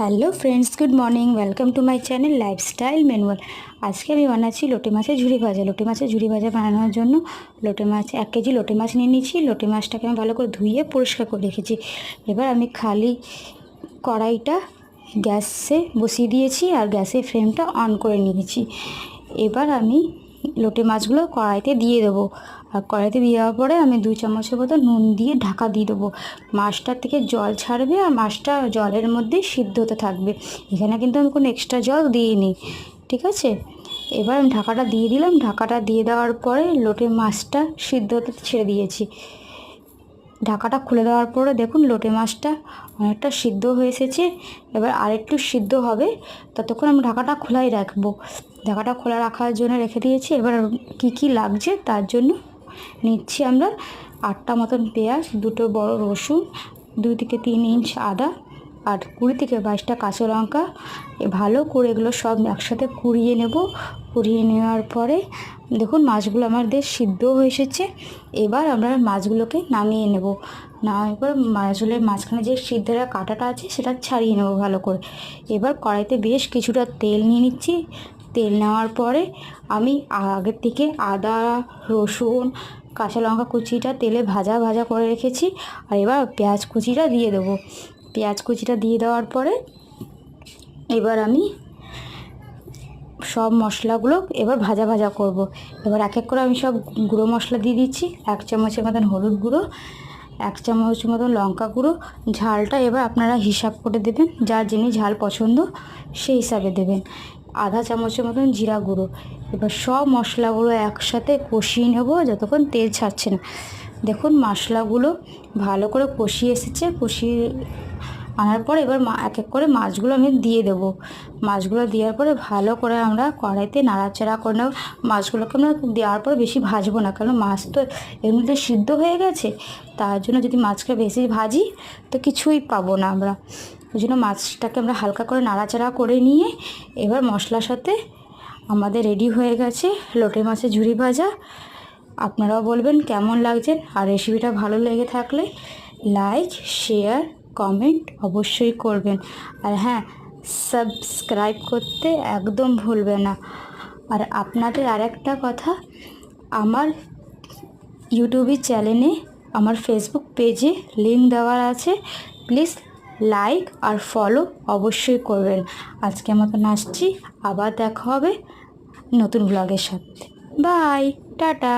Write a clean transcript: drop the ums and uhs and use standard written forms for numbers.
Hello friends, good morning. Welcome to my channel lifestyle manual. আজকে আমি বানাচ্ছি লোটে মাছের ঝুরি ভাজা। লোটে মাছের ঝুরি ভাজা বানানোর জন্য লোটে মাছ 1 কেজি লোটে মাছ নিয়ে নিয়েছি। লোটে মাছটাকে আমি ভালো করে ধুয়ে পরিষ্কার করে রেখেছি। এবার আমি খালি কড়াইটা গ্যাসে বসিয়ে দিয়েছি আর গ্যাসের ফ্লেমটা অন করে নিয়েছি। এবার আমি লোটে মাছগুলো কড়াইতে দিয়ে দেবো। আর কড়াইতে দিয়ে দেওয়ার পরে আমি 2 চামচের মতো নুন দিয়ে ঢাকা দিয়ে দেবো। মাছটার থেকে জল ছাড়বে আর মাছটা জলের মধ্যেই সিদ্ধ হতে থাকবে। এখানে কিন্তু আমি কোনো এক্সট্রা জল দিইনি, ঠিক আছে। এবার আমি ঢাকাটা দিয়ে দিলাম। ঢাকাটা দিয়ে দেওয়ার পরে লোটে মাছটা সিদ্ধ হতে ছেড়ে দিয়েছি। ঢাকাটা খুলে দেওয়ার পরে দেখুন লোটে মাছটা অনেকটা সিদ্ধ হয়ে এসেছে। এবার আরেকটু সিদ্ধ হবে, ততক্ষণ আমি ঢাকাটা খোলাই রাখবো। ঢাকাটা খোলা রাখার জন্য রেখে দিয়েছি। এবার কি লাগছে তার জন্য নিচ্ছি আমরা 8টা মতন পেঁয়াজ, 2টো বড় রসুন, 2 থেকে 3 ইঞ্চ আদা আর 20 থেকে 22টা কাঁচা লঙ্কা। ভালো করে এগুলো সব একসাথে কুড়িয়ে নেব। কুড়িয়ে নেওয়ার পরে দেখুন মাছগুলো আমাদের সিদ্ধ হয়ে এসেছে। এবার আমরা মাছগুলোকে নামিয়ে নেব। নামানোর পর মাছগুলোর মাঝখানে যে সিদ্ধের কাঁটাটা আছে সেটা ছাড়িয়ে নেব ভালো করে। এবার কড়াইতে বেশ কিছুটা তেল নিয়ে নিচ্ছি। তেল নেওয়ার পরে আমি আগের থেকে আদা, রসুন, কাঁচা লঙ্কা কুচিটা তেলে ভাজা করে রেখেছি। আর এবার পেঁয়াজ কুচিটা দিয়ে দেবো। পেঁয়াজ কুচিটা দিয়ে দেওয়ার পরে এবার আমি সব মশলাগুলো এবার ভাজা করব। এবার এক এক করে আমি সব গুঁড়ো মশলা দিয়ে দিচ্ছি। 1 চামচের মতন হলুদ গুঁড়ো, 1 চামচ মতন লঙ্কা গুঁড়ো। ঝালটা এবার আপনারা হিসাব করে দেবেন, যার যিনি ঝাল পছন্দ সেই হিসাবে দেবেন। আধা চামচের মতন জিরা গুঁড়ো। এবার সব মশলাগুলো একসাথে কষিয়ে নেব যতক্ষণ তেল ছাড়ছে না। দেখুন মশলাগুলো ভালো করে কষিয়ে এসেছে। কষিয়ে আনার পর এবার এক এক করে মাছগুলো আমি দিয়ে দেবো। মাছগুলো দেওয়ার পরে ভালো করে আমরা কড়াইতে নাড়াচাড়া করে নেব। মাছগুলোকে আমরা দেওয়ার পরে বেশি ভাজবো না, কারণ মাছ তো এমনিতে সিদ্ধ হয়ে গেছে। তার জন্য যদি মাছকে বেশি ভাজি তো কিছুই পাবো না আমরা। ওই জন্য মাছটাকে আমরা হালকা করে নাড়াচাড়া করে নিয়ে এবার মশলার সাথে আমাদের রেডি হয়ে গেছে লোটে মাছের ঝুরি ভাজা। আপনারাও বলবেন কেমন লাগছে। আর রেসিপিটা ভালো লেগে থাকলে লাইক, শেয়ার, কমেন্ট অবশ্যই করবেন। আর হ্যাঁ, সাবস্ক্রাইব করতে একদম ভুলবেন না। আর আপনাদের আরেকটা কথা, আমার ইউটিউব চ্যানেলে আমার ফেসবুক পেজে লিঙ্ক দেওয়া আছে। প্লিজ লাইক আর ফলো অবশ্যই করবেন। আজকের মতন আসছি, আবার দেখা হবে নতুন ব্লগের সাথে। Bye, tata.